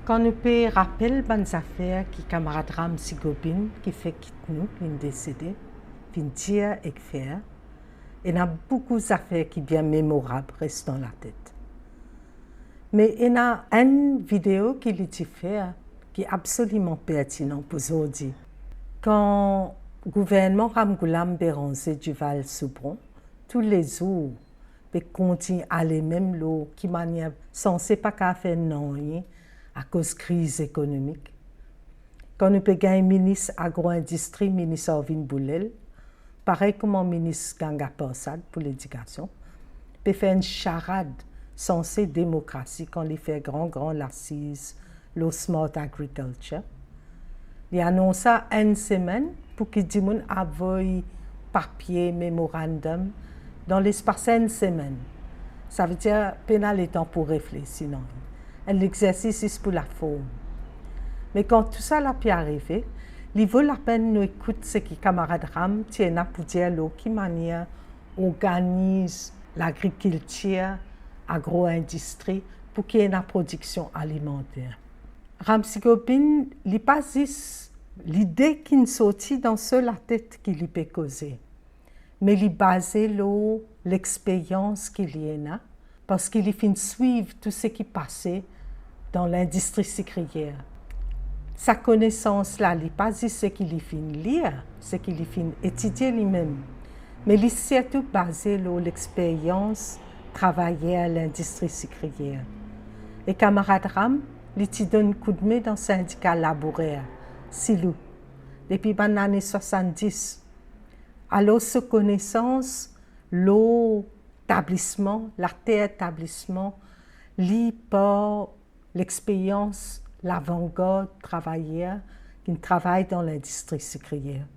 Quand nous peut rappeler bonnes affaires qui camarade Ram Sigobin qui fait quitte nous, qui décédé, qui dire et faire, il y a beaucoup d'affaires qui bien mémorables restent dans la tête. Mais il y a une vidéo qui lui fait qui est absolument pertinent pour aujourd'hui. Quand le gouvernement Ramgoulam Béranger Duval Soubron, tous les jours, peut continuer à aller même l'eau qui manière censée pas qu'à faire non à cause de la crise économique. Quand nous peut gagner ministre agro-industrie, ministre Orvin Boulel, pareil comme le ministre Ganga Persad pour l'éducation, peut faire une charade censée démocratie quand il fait grand l'assise, le smart agriculture. Il annonce ça une semaine pour qu'il dise envoie papier, mémorandum dans l'espace d'une semaine. Ça veut dire pénal le temps pour réfléchir. Non. L'exercice est pour la forme. Mais quand tout ça a pu arriver, il vaut la peine nous écouter ce que camarade Ram tient pour dire qui manière organise l'agriculture, agro-industrie pour qu'il y ait une production alimentaire. Ram Sigobin, il n'est pas juste l'idée qui est sortie dans la tête qui lui peut causer, mais il est basé sur l'expérience qu'il y a, parce qu'il fait suivre tout ce qui passait dans l'industrie sucrière. Sa connaissance-là, il n'est pas juste ce qu'il fait lire, ce qu'il fait étudier lui-même, mais il est surtout basé sur l'expérience travailler à l'industrie sucrière. Et camarade Ram, il te donne un coup de main dans le syndicat labouraire, Silou, depuis les années 70. Alors, sa connaissance, l'établissement, l'établissement, par l'expérience, l'avant-garde travailleur qui travaille dans l'industrie sucrière.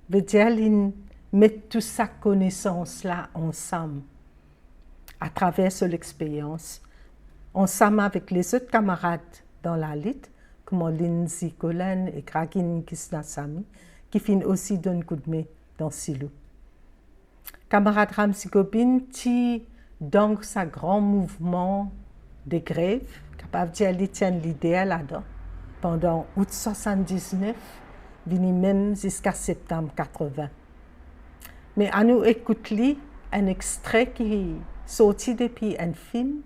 Veut dire qu'il met toute sa connaissance-là ensemble, à travers l'expérience, ensemble avec les autres camarades dans la lutte, comme Lindsay Collen et Kragin Kisnasamy, qui finissent aussi d'un coup de main dans Silou. Camarade Ram Sigobin tient donc sa grand mouvement de grève, capable de dire qu'il tient l'idée là-dedans, pendant août 79, venu même jusqu'à septembre 80. Mais à nous écouter un extrait qui est sorti depuis un film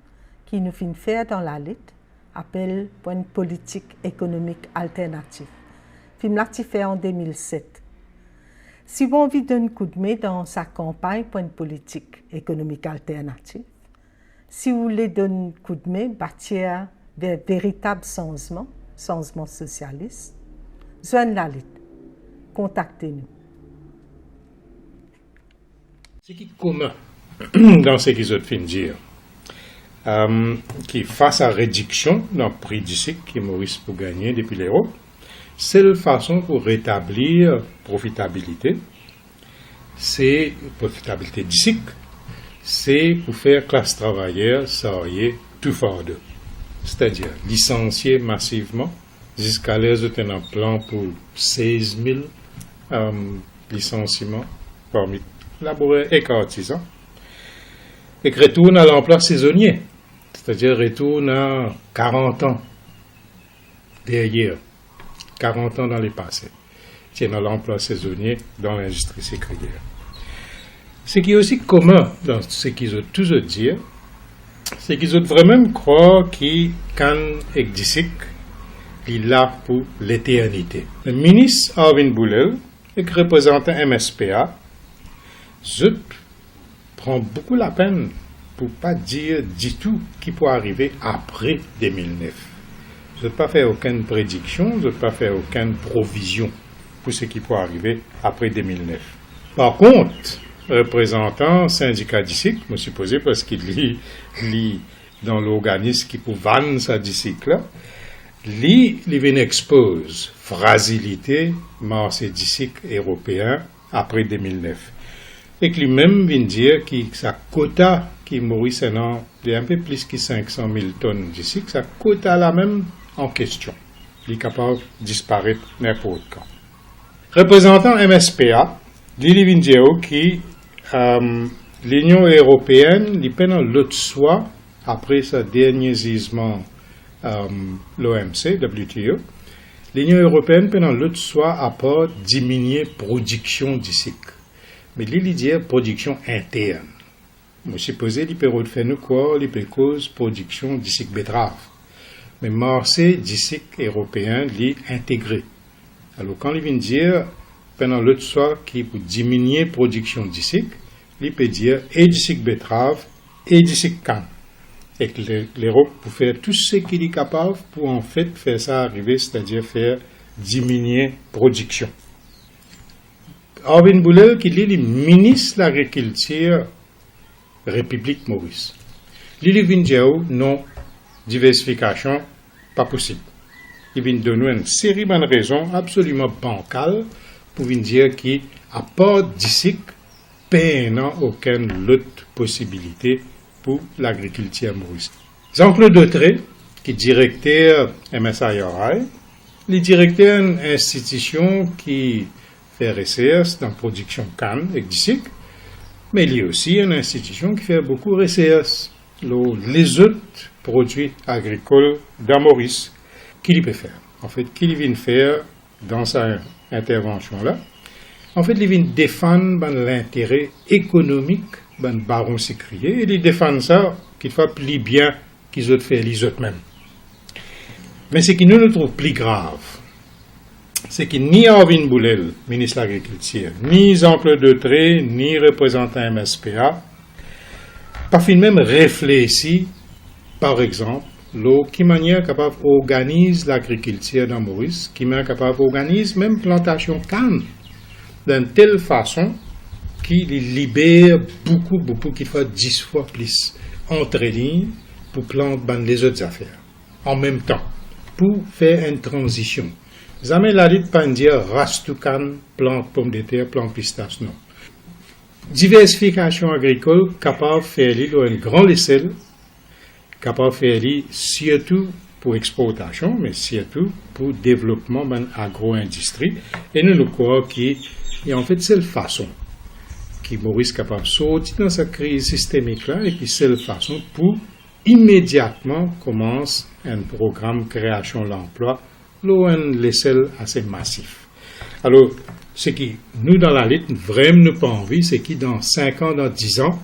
qui nous fait faire dans la lutte, appelle Point politique économique alternative. Le film là, fait en 2007. Si vous avez envie d'un coup de main dans sa campagne Point politique économique alternative, si vous voulez donner un coup de main, bâtir des véritables changements socialistes, joignez la lutte. Contactez-nous. Ce qui est commun dans ce qu'ils ont fait dire, qui face à réduction dans le prix du cycle qui Maurice pour gagner depuis l'Europe, c'est la façon pour rétablir profitabilité. C'est profitabilité du cycle, c'est pour faire classe travailleur salarié tout fort d'eux. C'est-à-dire licencier massivement jusqu'à l'aise de un plan pour 16 000 licenciements parmi laboureurs et artisans. Et que retourne à l'emploi saisonnier, c'est-à-dire retourne à 40 ans derrière, 40 ans dans les passés, tiennent à l'emploi saisonnier dans l'industrie sucrière. Ce qui est aussi commun dans ce qu'ils ont tous dit, c'est qu'ils ont vraiment croire qu'il can existe, il est là pour l'éternité. Le ministre Orvin Boulel, qui représente MSPA, prend beaucoup la peine pour ne pas dire du tout qui peut arriver après 2009. Je ne vais pas faire aucune prédiction, je ne vais pas faire aucune provision pour ce qui peut arriver après 2009. Par contre, représentant syndicat d'ICIC, je suppose parce qu'il lit dans l'organisme qui peut vendre sa DICIC-là, il vient expose fragilité marché DICIC européen après 2009. Et que lui-même vient dire que sa quota qui Maurice est un peu plus que 500 000 tonnes d'ici, sa quota là même en question. Il est capable de disparaître n'importe quand. Représentant MSPA, Lili vient dire que l'Union européenne, il peine l'autre soir, après sa dernier gisement l'OMC, WTO, l'Union européenne, pendant l'autre soit à pas diminuer la production d'ici. Mais l'île dit production interne. Je suppose qu'il peut faire nous quoi, il peut cause production d'ici betterave. Mais marché d'ici européen, l'île intégré. Alors quand il vient dire, pendant l'autre soit qui peut diminuer la production d'ici, il peut dire et d'ici betterave et d'ici canne. Et que l'Europe peut faire tout ce qu'il est capable pour en fait faire ça arriver, c'est-à-dire faire diminuer la production. Arvin Boulel, qui est le ministre de l'Agriculture République Maurice. Lili vient dire non, diversification, pas possible. Il vient donner une série de raisons absolument bancales pour dire qu'à part d'ici, il n'y a aucune autre possibilité pour l'agriculture maurice. Jean-Claude Dautré, qui est directeur MSIRI, le directeur d'une institution qui fait recherche dans la production canne et d'ici, mais il y a aussi une institution qui fait beaucoup de recherche les autres produits agricoles dans Maurice. Qu'il peut faire? En fait, qu'il vient faire dans sa intervention-là? En fait, il vient défendre l'intérêt économique du baron Sécrier et il défend ça qu'il fait plus bien qu'ils ont fait les autres mêmes. Mais ce qui nous trouve plus grave, c'est que ni Arvin Boulel, ministre de l'Agriculture, ni Jean-Claude Dautré, ni représentant MSPA, pas fin même réfléchi, par exemple, qui manière capable d'organiser l'agriculture dans Maurice, qui manière capable d'organiser même plantation canne, d'une telle façon qu'il libère beaucoup, qu'il faut 10 fois plus entre lignes pour planter les autres affaires, en même temps, pour faire une transition. Jamais la lutte pas dire race tout canne, plante pomme de terre, plante pistache, non. Diversification agricole capable de faire une grande échelle, capable de faire surtout pour exportation, mais surtout pour développement de l'agro-industrie. Et nous croyons que, en fait, c'est la façon qui Maurice capable de sortir dans sa crise systémique-là, et puis c'est la façon pour immédiatement commencer un programme de création de l'emploi, là, une échelle assez massif. Alors, ce qui, nous, dans la lutte, vraiment nous pas envie, c'est que dans 5 ans, dans 10 ans,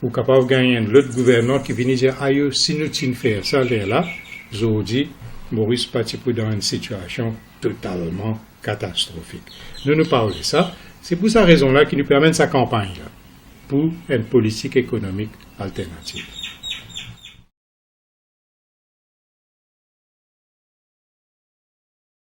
vous êtes capable de gagner un autre gouverneur qui vient dire, aïe, si nous t'en faire ça, là, je dis, Maurice parti pour dans une situation totalement catastrophique. Nous parlons de ça. C'est pour cette raison-là qui nous permet sa campagne, là, pour une politique économique alternative.